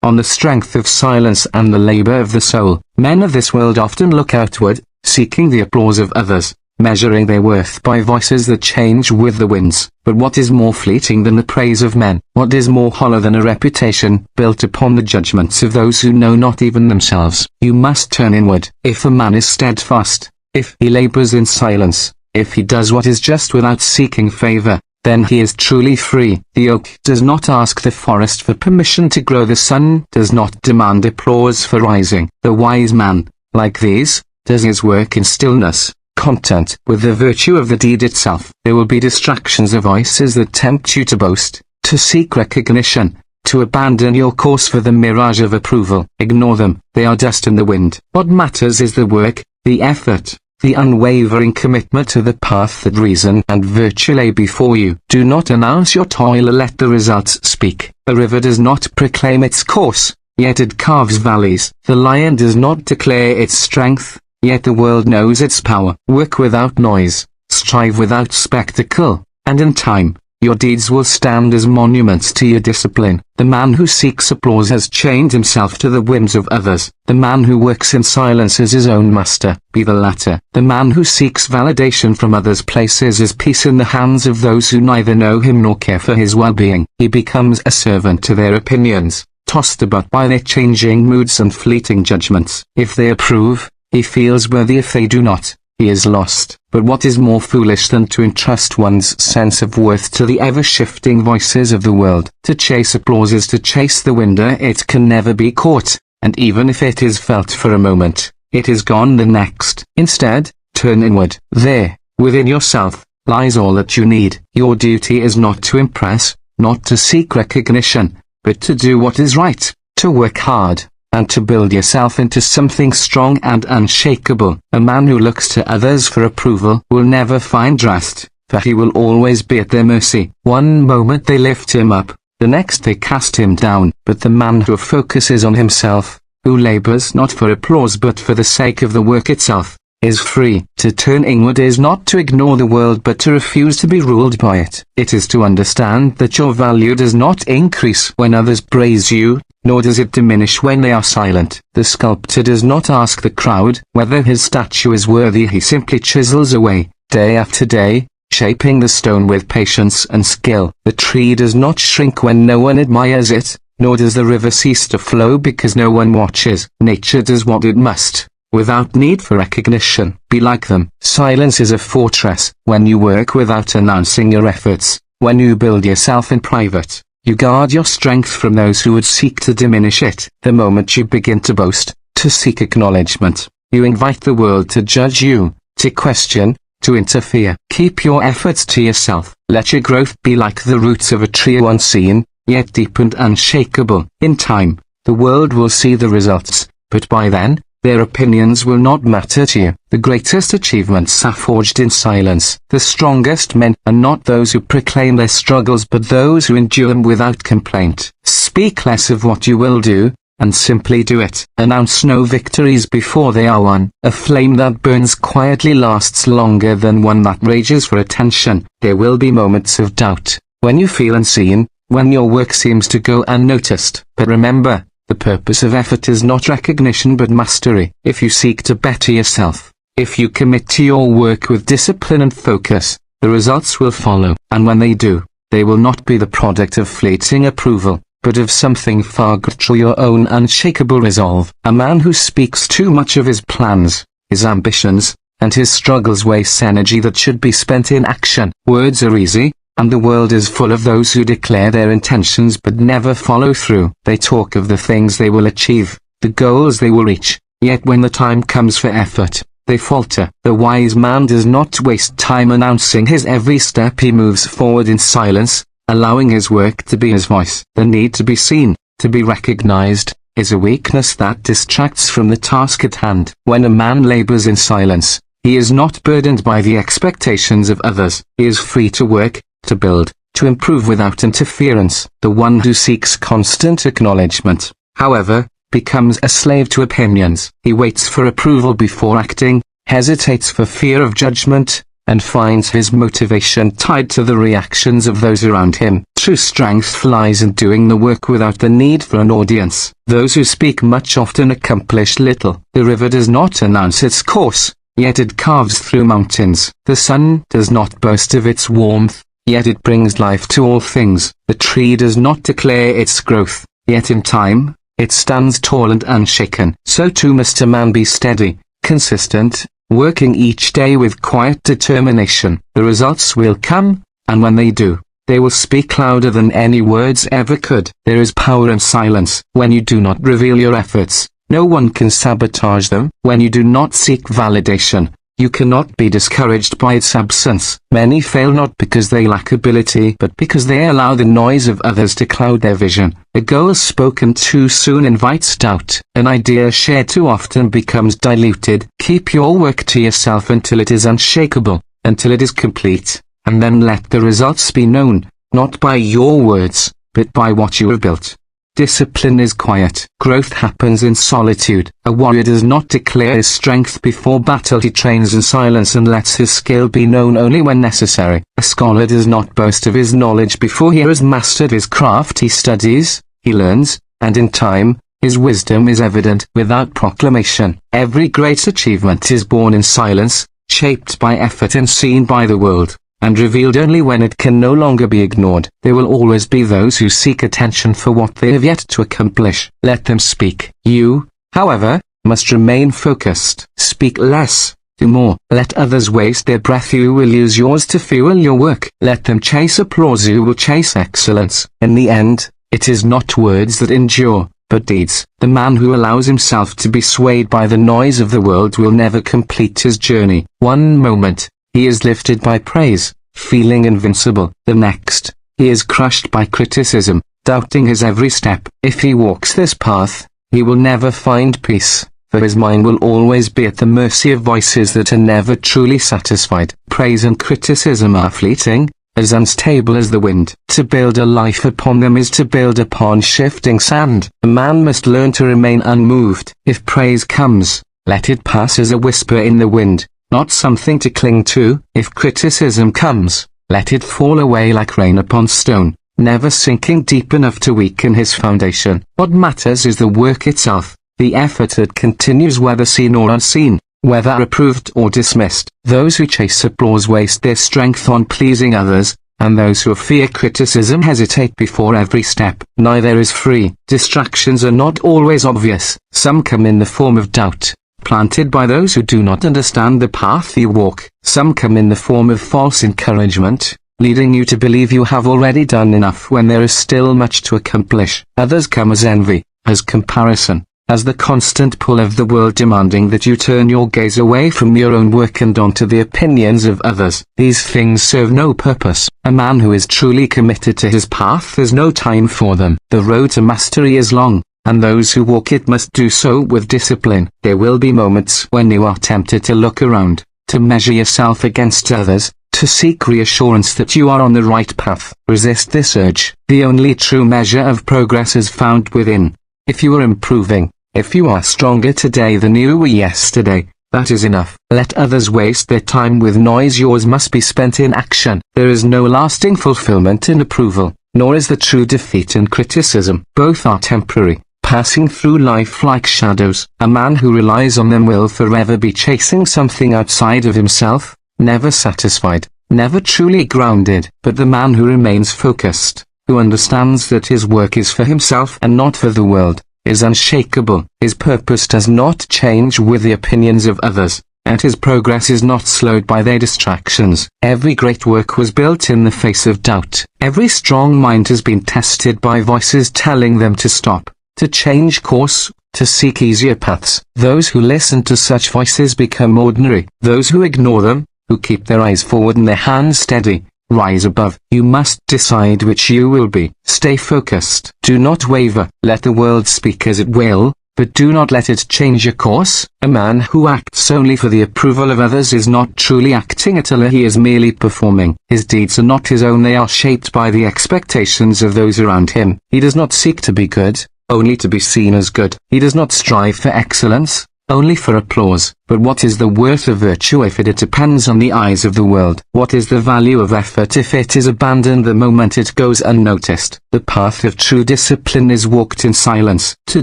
on the strength of silence and the labor of the soul. Men of this world often look outward, seeking the applause of others, measuring their worth by voices that change with the winds. But what is more fleeting than the praise of men? What is more hollow than a reputation built upon the judgments of those who know not even themselves? You must turn inward. If a man is steadfast, if he labors in silence, if he does what is just without seeking favor, then he is truly free. The oak does not ask the forest for permission to grow. The sun does not demand applause for rising. The wise man, like these, does his work in stillness, content with the virtue of the deed itself. There will be distractions of voices that tempt you to boast, to seek recognition, to abandon your course for the mirage of approval. Ignore them. They are dust in the wind. What matters is the work, the effort, the unwavering commitment to the path that reason and virtue lay before you. Do not announce your toil, let the results speak. A river does not proclaim its course, yet it carves valleys. The lion does not declare its strength, yet the world knows its power. Work without noise, strive without spectacle, and in time, your deeds will stand as monuments to your discipline. The man who seeks applause has chained himself to the whims of others. The man who works in silence is his own master. Be the latter. The man who seeks validation from others places his peace in the hands of those who neither know him nor care for his well-being. He becomes a servant to their opinions, tossed about by their changing moods and fleeting judgments. If they approve, he feels worthy. If they do not, he is lost. But what is more foolish than to entrust one's sense of worth to the ever-shifting voices of the world? To chase applause is to chase the wind. It can never be caught, and even if it is felt for a moment, it is gone the next. Instead, turn inward. There, within yourself, lies all that you need. Your duty is not to impress, not to seek recognition, but to do what is right, to work hard, and to build yourself into something strong and unshakable. A man who looks to others for approval will never find rest, for he will always be at their mercy. One moment they lift him up, the next they cast him down. But the man who focuses on himself, who labors not for applause but for the sake of the work itself, is free. To turn inward is not to ignore the world but to refuse to be ruled by it. It is to understand that your value does not increase when others praise you, nor does it diminish when they are silent. The sculptor does not ask the crowd whether his statue is worthy. He simply chisels away, day after day, shaping the stone with patience and skill. The tree does not shrink when no one admires it, nor does the river cease to flow because no one watches. Nature does what it must, without need for recognition. Be like them. Silence is a fortress. When you work without announcing your efforts, when you build yourself in private, you guard your strength from those who would seek to diminish it. The moment you begin to boast, to seek acknowledgement, you invite the world to judge you, to question, to interfere. Keep your efforts to yourself. Let your growth be like the roots of a tree, unseen, yet deep and unshakable. In time, the world will see the results, but by then, their opinions will not matter to you. The greatest achievements are forged in silence. The strongest men are not those who proclaim their struggles but those who endure them without complaint. Speak less of what you will do, and simply do it. Announce no victories before they are won. A flame that burns quietly lasts longer than one that rages for attention. There will be moments of doubt, when you feel unseen, when your work seems to go unnoticed. But remember, the purpose of effort is not recognition but mastery. If you seek to better yourself, if you commit to your work with discipline and focus, the results will follow. And when they do, they will not be the product of fleeting approval, but of something far greater, your own unshakable resolve. A man who speaks too much of his plans, his ambitions, and his struggles wastes energy that should be spent in action. Words are easy, and the world is full of those who declare their intentions but never follow through. They talk of the things they will achieve, the goals they will reach, yet when the time comes for effort, they falter. The wise man does not waste time announcing his every step. He moves forward in silence, allowing his work to be his voice. The need to be seen, to be recognized, is a weakness that distracts from the task at hand. When a man labors in silence, he is not burdened by the expectations of others. He is free to work, to build, to improve without interference. The one who seeks constant acknowledgement, however, becomes a slave to opinions. He waits for approval before acting, hesitates for fear of judgment, and finds his motivation tied to the reactions of those around him. true strength lies in doing the work without the need for an audience. Those who speak much often accomplish little. The river does not announce its course, yet it carves through mountains. The sun does not boast of its warmth, yet it brings life to all things. The tree does not declare its growth, yet in time, it stands tall and unshaken. So too must a man be steady, consistent, working each day with quiet determination. The results will come, and when they do, they will speak louder than any words ever could. There is power in silence. When you do not reveal your efforts, no one can sabotage them. When you do not seek validation, you cannot be discouraged by its absence. Many fail not because they lack ability, but because they allow the noise of others to cloud their vision. A goal spoken too soon invites doubt. An idea shared too often becomes diluted. Keep your work to yourself until it is unshakable, until it is complete, and then let the results be known, not by your words, but by what you have built. Discipline is quiet. Growth happens in solitude. A warrior does not declare his strength before battle. He trains in silence and lets his skill be known only when necessary. A scholar does not boast of his knowledge before he has mastered his craft. He studies, he learns, and in time, his wisdom is evident. Without proclamation, every great achievement is born in silence, shaped by effort and seen by the world, and revealed only when it can no longer be ignored. There will always be those who seek attention for what they have yet to accomplish. Let them speak. You, however, must remain focused. Speak less, do more. Let others waste their breath. You will use yours to fuel your work. Let them chase applause. You will chase excellence. In the end, it is not words that endure, but deeds. The man who allows himself to be swayed by the noise of the world will never complete his journey. One moment, he is lifted by praise, feeling invincible. The next, he is crushed by criticism, doubting his every step. If he walks this path, he will never find peace, for his mind will always be at the mercy of voices that are never truly satisfied. Praise and criticism are fleeting, as unstable as the wind. To build a life upon them is to build upon shifting sand. A man must learn to remain unmoved. If praise comes, let it pass as a whisper in the wind, not something to cling to. If criticism comes, let it fall away like rain upon stone, never sinking deep enough to weaken his foundation. What matters is the work itself, the effort that continues whether seen or unseen, whether approved or dismissed. Those who chase applause waste their strength on pleasing others, and those who fear criticism hesitate before every step. Neither is free. Distractions are not always obvious. Some come in the form of doubt, planted by those who do not understand the path you walk. Some come in the form of false encouragement, leading you to believe you have already done enough when there is still much to accomplish. Others come as envy, as comparison, as the constant pull of the world demanding that you turn your gaze away from your own work and onto the opinions of others. These things serve no purpose. A man who is truly committed to his path has no time for them. The road to mastery is long, and those who walk it must do so with discipline. There will be moments when you are tempted to look around, to measure yourself against others, to seek reassurance that you are on the right path. Resist this urge. The only true measure of progress is found within. If you are improving, if you are stronger today than you were yesterday, that is enough. Let others waste their time with noise. Yours must be spent in action. There is no lasting fulfillment in approval, nor is the true defeat in criticism. Both are temporary, passing through life like shadows. A man who relies on them will forever be chasing something outside of himself, never satisfied, never truly grounded. But the man who remains focused, who understands that his work is for himself and not for the world, is unshakable. His purpose does not change with the opinions of others, and his progress is not slowed by their distractions. Every great work was built in the face of doubt. Every strong mind has been tested by voices telling them to stop, to change course, to seek easier paths. Those who listen to such voices become ordinary. Those who ignore them, who keep their eyes forward and their hands steady, rise above. You must decide which you will be. Stay focused. Do not waver. Let the world speak as it will, but do not let it change your course. A man who acts only for the approval of others is not truly acting at all. He is merely performing. His deeds are not his own. They are shaped by the expectations of those around him. He does not seek to be good, only to be seen as good. He does not strive for excellence, only for applause. But what is the worth of virtue if it depends on the eyes of the world? What is the value of effort if it is abandoned the moment it goes unnoticed? The path of true discipline is walked in silence. To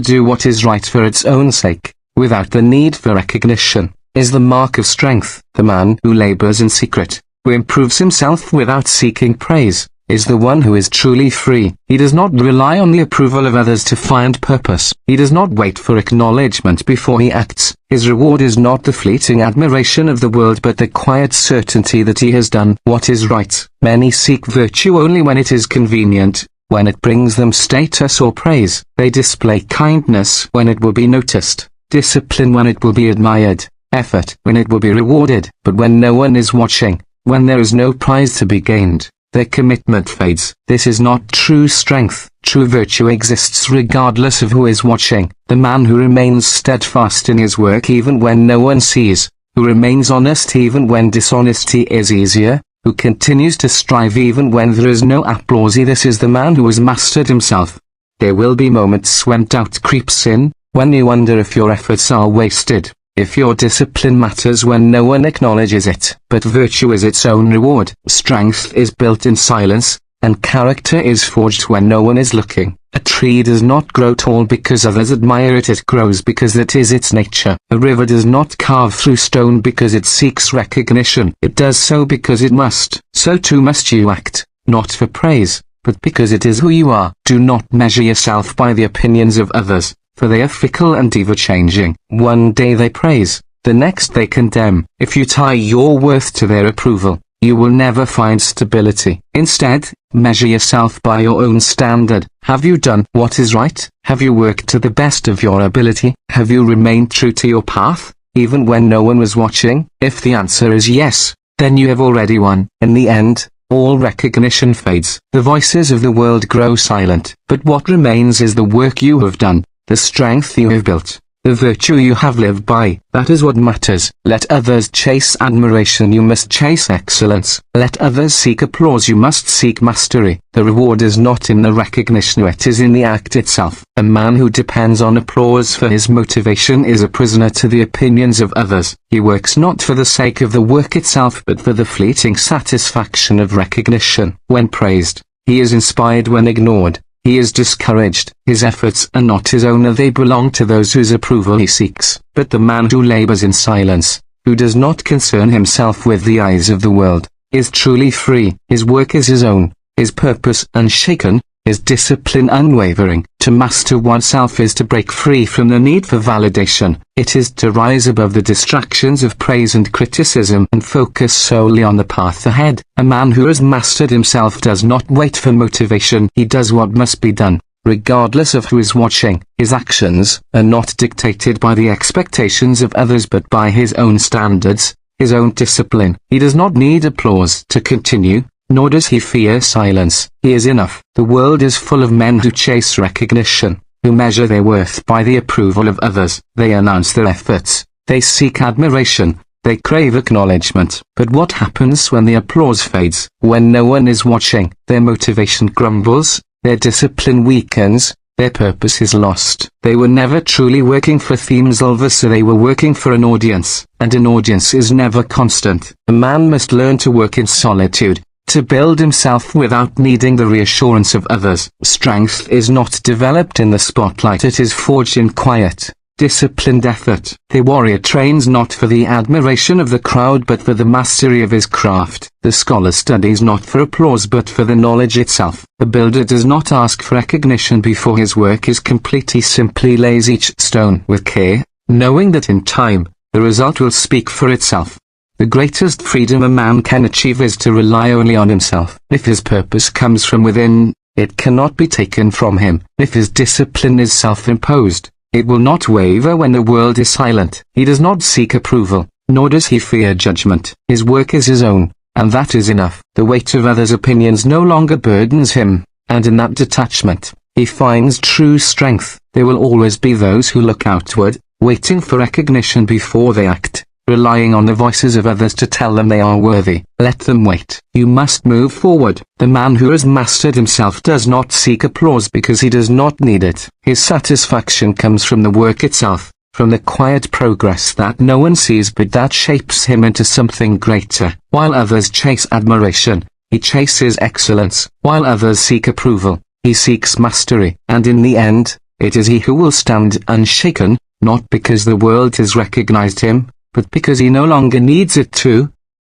do what is right for its own sake, without the need for recognition, is the mark of strength. The man who labors in secret, who improves himself without seeking praise, is the one who is truly free. He does not rely on the approval of others to find purpose. He does not wait for acknowledgement before he acts. His reward is not the fleeting admiration of the world but the quiet certainty that he has done what is right. Many seek virtue only when it is convenient, when it brings them status or praise. They display kindness when it will be noticed, discipline when it will be admired, effort when it will be rewarded. But when no one is watching, when there is no prize to be gained, their commitment fades. This is not true strength. True virtue exists regardless of who is watching. The man who remains steadfast in his work even when no one sees, who remains honest even when dishonesty is easier, who continues to strive even when there is no applause. This is the man who has mastered himself. There will be moments when doubt creeps in, when you wonder if your efforts are wasted, if your discipline matters when no one acknowledges it. But virtue is its own reward. Strength is built in silence, and character is forged when no one is looking. A tree does not grow tall because others admire it. It grows because that is its nature. A river does not carve through stone because it seeks recognition. It does so because it must. So too must you act, not for praise, but because it is who you are. Do not measure yourself by the opinions of others, for they are fickle and ever-changing. One day they praise, the next they condemn. If you tie your worth to their approval, you will never find stability. Instead, measure yourself by your own standard. Have you done what is right? Have you worked to the best of your ability? Have you remained true to your path, even when no one was watching? If the answer is yes, then you have already won. In the end, all recognition fades. The voices of the world grow silent. But what remains is the work you have done, the strength you have built, the virtue you have lived by. That is what matters. Let others chase admiration, you must chase excellence. Let others seek applause, you must seek mastery. The reward is not in the recognition, it is in the act itself. A man who depends on applause for his motivation is a prisoner to the opinions of others. He works not for the sake of the work itself but for the fleeting satisfaction of recognition. When praised, he is inspired. When ignored, he is discouraged. His efforts are not his own, they belong to those whose approval he seeks. But the man who labors in silence, who does not concern himself with the eyes of the world, is truly free. His work is his own, his purpose unshaken, his discipline unwavering. To master oneself is to break free from the need for validation. It is to rise above the distractions of praise and criticism and focus solely on the path ahead. A man who has mastered himself does not wait for motivation. He does what must be done, regardless of who is watching. His actions are not dictated by the expectations of others but by his own standards, his own discipline. He does not need applause to continue, nor does he fear silence. He is enough. The world is full of men who chase recognition, who measure their worth by the approval of others. They announce their efforts, they seek admiration, they crave acknowledgement. But what happens when the applause fades? When no one is watching, their motivation crumbles, their discipline weakens, their purpose is lost. They were never truly working for themselves, so they were working for an audience, and an audience is never constant. A man must learn to work in solitude, to build himself without needing the reassurance of others. Strength is not developed in the spotlight, it is forged in quiet, disciplined effort. The warrior trains not for the admiration of the crowd but for the mastery of his craft. The scholar studies not for applause but for the knowledge itself. The builder does not ask for recognition before his work is complete. He simply lays each stone with care, knowing that in time, the result will speak for itself. The greatest freedom a man can achieve is to rely only on himself. If his purpose comes from within, it cannot be taken from him. If his discipline is self-imposed, it will not waver when the world is silent. He does not seek approval, nor does he fear judgment. His work is his own, and that is enough. The weight of others' opinions no longer burdens him, and in that detachment, he finds true strength. There will always be those who look outward, waiting for recognition before they act, relying on the voices of others to tell them they are worthy. Let them wait. You must move forward. The man who has mastered himself does not seek applause because he does not need it. His satisfaction comes from the work itself. from the quiet progress that no one sees but that shapes him into something greater. While others chase admiration, he chases excellence. While others seek approval, he seeks mastery. And in the end, it is he who will stand unshaken, not because the world has recognized him, but because he no longer needs it to.